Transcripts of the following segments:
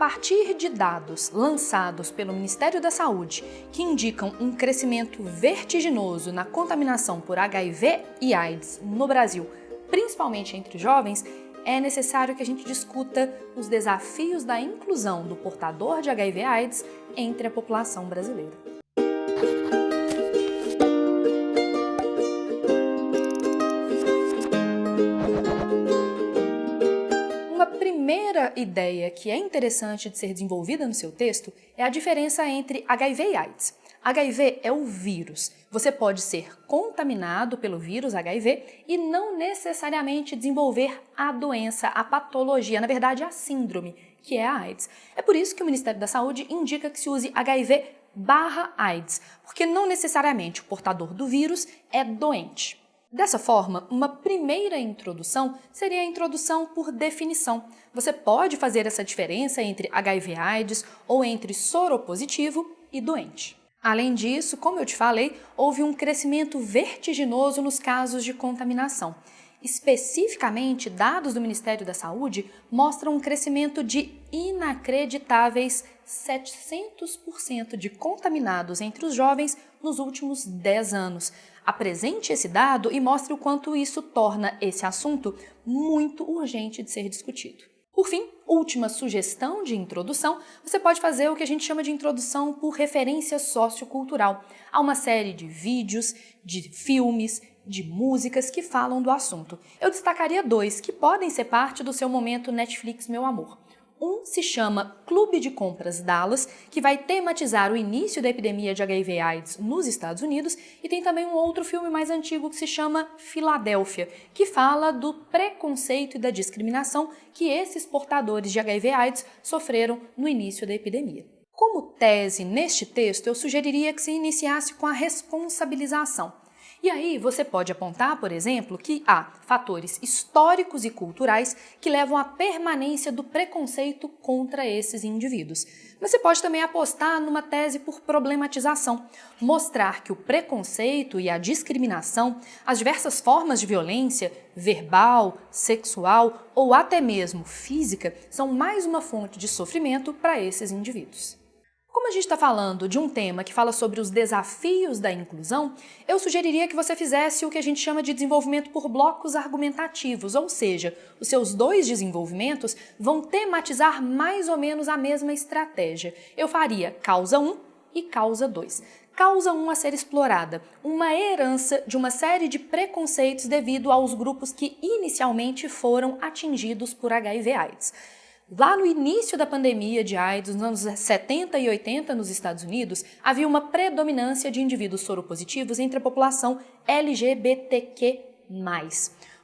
partir de dados lançados pelo Ministério da Saúde, que indicam um crescimento vertiginoso na contaminação por HIV e AIDS no Brasil, principalmente entre jovens, é necessário que a gente discuta os desafios da inclusão do portador de HIV e AIDS entre a população brasileira. Uma primeira ideia que é interessante de ser desenvolvida no seu texto é a diferença entre HIV e AIDS. HIV é o vírus. Você pode ser contaminado pelo vírus HIV e não necessariamente desenvolver a doença, a patologia, na verdade a síndrome, que é a AIDS. É por isso que o Ministério da Saúde indica que se use HIV/AIDS, porque não necessariamente o portador do vírus é doente. Dessa forma, uma primeira introdução seria a introdução por definição. Você pode fazer essa diferença entre HIV/AIDS ou entre soropositivo e doente. Além disso, como eu te falei, houve um crescimento vertiginoso nos casos de contaminação. Especificamente, dados do Ministério da Saúde mostram um crescimento de inacreditáveis 700% de contaminados entre os jovens nos últimos 10 anos. Apresente esse dado e mostre o quanto isso torna esse assunto muito urgente de ser discutido. Por fim, última sugestão de introdução, você pode fazer o que a gente chama de introdução por referência sociocultural. Há uma série de vídeos, de filmes, de músicas que falam do assunto. Eu destacaria 2 que podem ser parte do seu momento Netflix Meu Amor. Um se chama Clube de Compras Dallas, que vai tematizar o início da epidemia de HIV/AIDS nos Estados Unidos, e tem também um outro filme mais antigo que se chama Filadélfia, que fala do preconceito e da discriminação que esses portadores de HIV/AIDS sofreram no início da epidemia. Como tese neste texto, eu sugeriria que se iniciasse com a responsabilização. E aí você pode apontar, por exemplo, que há fatores históricos e culturais que levam à permanência do preconceito contra esses indivíduos. Mas você pode também apostar numa tese por problematização, mostrar que o preconceito e a discriminação, as diversas formas de violência, verbal, sexual ou até mesmo física, são mais uma fonte de sofrimento para esses indivíduos. Como a gente está falando de um tema que fala sobre os desafios da inclusão, eu sugeriria que você fizesse o que a gente chama de desenvolvimento por blocos argumentativos, ou seja, os seus 2 desenvolvimentos vão tematizar mais ou menos a mesma estratégia. Eu faria causa 1 e causa 2. Causa 1 a ser explorada, uma herança de uma série de preconceitos devido aos grupos que inicialmente foram atingidos por HIV/AIDS. Lá no início da pandemia de AIDS, nos anos 70 e 80 nos Estados Unidos, havia uma predominância de indivíduos soropositivos entre a população LGBTQ+.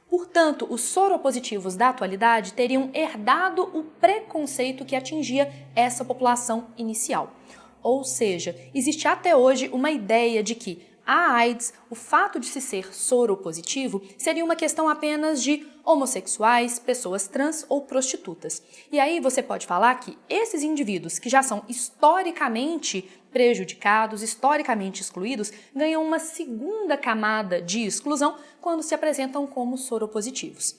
Portanto, os soropositivos da atualidade teriam herdado o preconceito que atingia essa população inicial. Ou seja, existe até hoje uma ideia de que a AIDS, o fato de se ser soropositivo, seria uma questão apenas de homossexuais, pessoas trans ou prostitutas. E aí você pode falar que esses indivíduos que já são historicamente prejudicados, historicamente excluídos, ganham uma segunda camada de exclusão quando se apresentam como soropositivos.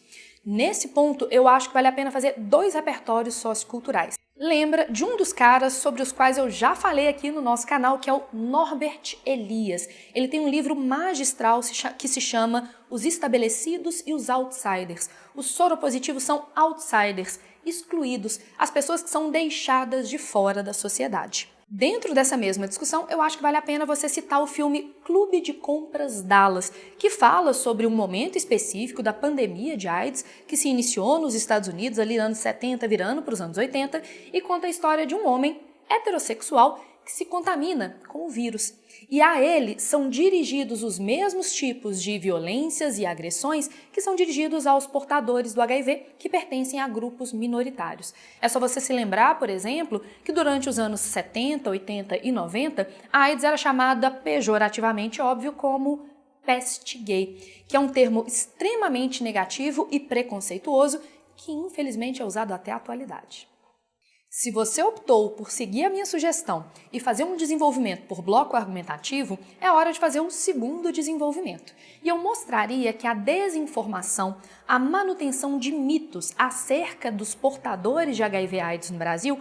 Nesse ponto, eu acho que vale a pena fazer 2 repertórios socioculturais. Lembra de um dos caras sobre os quais eu já falei aqui no nosso canal, que é o Norbert Elias. Ele tem um livro magistral que se chama Os Estabelecidos e os Outsiders. Os soropositivos são outsiders, excluídos, as pessoas que são deixadas de fora da sociedade. Dentro dessa mesma discussão, eu acho que vale a pena você citar o filme Clube de Compras Dallas, que fala sobre um momento específico da pandemia de AIDS que se iniciou nos Estados Unidos, ali nos anos 70, virando para os anos 80, e conta a história de um homem heterossexual que se contamina com o vírus. E a ele são dirigidos os mesmos tipos de violências e agressões que são dirigidos aos portadores do HIV que pertencem a grupos minoritários. É só você se lembrar, por exemplo, que durante os anos 70, 80 e 90, a AIDS era chamada pejorativamente, óbvio, como peste gay, que é um termo extremamente negativo e preconceituoso que infelizmente é usado até a atualidade. Se você optou por seguir a minha sugestão e fazer um desenvolvimento por bloco argumentativo, é hora de fazer um segundo desenvolvimento. E eu mostraria que a desinformação, a manutenção de mitos acerca dos portadores de HIV/AIDS no Brasil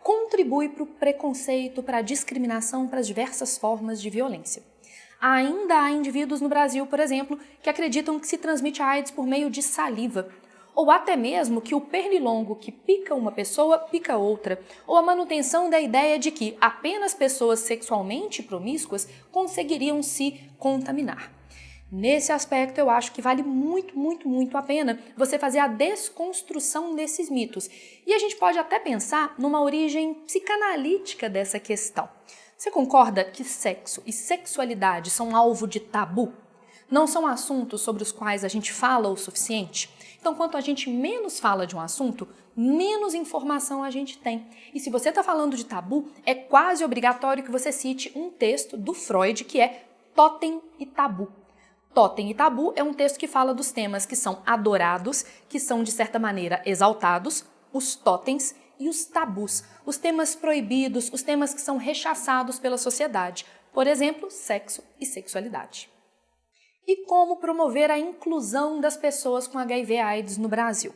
contribui para o preconceito, para a discriminação, para as diversas formas de violência. Ainda há indivíduos no Brasil, por exemplo, que acreditam que se transmite a AIDS por meio de saliva, ou até mesmo que o pernilongo que pica uma pessoa pica outra, ou a manutenção da ideia de que apenas pessoas sexualmente promíscuas conseguiriam se contaminar. Nesse aspecto, eu acho que vale muito a pena você fazer a desconstrução desses mitos. E a gente pode até pensar numa origem psicanalítica dessa questão. Você concorda que sexo e sexualidade são alvo de tabu? Não são assuntos sobre os quais a gente fala o suficiente? Então, quanto a gente menos fala de um assunto, menos informação a gente tem. E se você está falando de tabu, é quase obrigatório que você cite um texto do Freud que é Totem e Tabu. Totem e Tabu é um texto que fala dos temas que são adorados, que são de certa maneira exaltados, os totens e os tabus, os temas proibidos, os temas que são rechaçados pela sociedade, por exemplo, sexo e sexualidade. E como promover a inclusão das pessoas com HIV/AIDS no Brasil?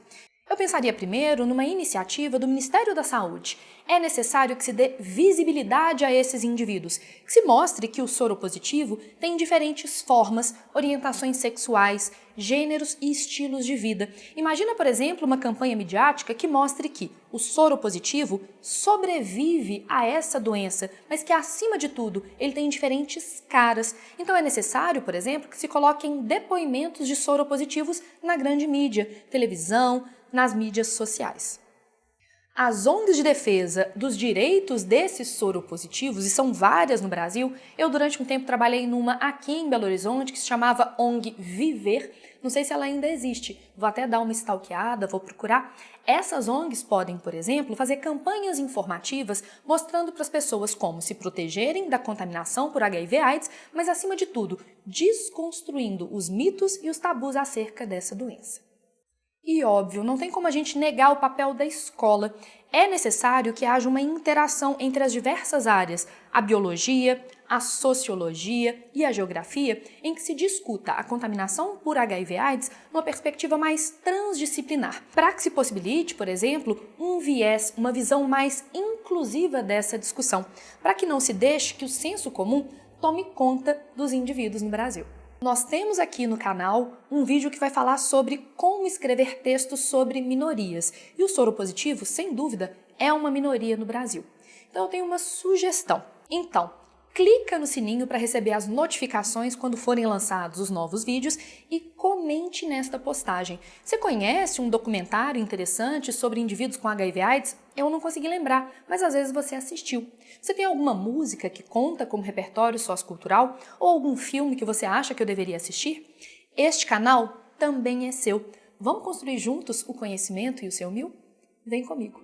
Eu pensaria primeiro numa iniciativa do Ministério da Saúde. É necessário que se dê visibilidade a esses indivíduos, que se mostre que o soro positivo tem diferentes formas, orientações sexuais, gêneros e estilos de vida. Imagina, por exemplo, uma campanha midiática que mostre que o soro positivo sobrevive a essa doença, mas que, acima de tudo, ele tem diferentes caras. Então é necessário, por exemplo, que se coloquem depoimentos de soro positivos na grande mídia, televisão, nas mídias sociais. As ONGs de defesa dos direitos desses soropositivos, e são várias no Brasil, eu durante um tempo trabalhei numa aqui em Belo Horizonte que se chamava ONG Viver, não sei se ela ainda existe, vou até dar uma stalkeada, vou procurar. Essas ONGs podem, por exemplo, fazer campanhas informativas mostrando para as pessoas como se protegerem da contaminação por HIV/AIDS, mas acima de tudo, desconstruindo os mitos e os tabus acerca dessa doença. E óbvio, não tem como a gente negar o papel da escola. É necessário que haja uma interação entre as diversas áreas, a biologia, a sociologia e a geografia, em que se discuta a contaminação por HIV/AIDS numa perspectiva mais transdisciplinar, para que se possibilite, por exemplo, um viés, uma visão mais inclusiva dessa discussão, para que não se deixe que o senso comum tome conta dos indivíduos no Brasil. Nós temos aqui no canal um vídeo que vai falar sobre como escrever textos sobre minorias. E o soropositivo, sem dúvida, é uma minoria no Brasil. Então eu tenho uma sugestão. Então, clica no sininho para receber as notificações quando forem lançados os novos vídeos e comente nesta postagem. Você conhece um documentário interessante sobre indivíduos com HIV/AIDS? Eu não consegui lembrar, mas às vezes você assistiu. Você tem alguma música que conta como repertório sociocultural ou algum filme que você acha que eu deveria assistir? Este canal também é seu. Vamos construir juntos o conhecimento e o seu mil? Vem comigo!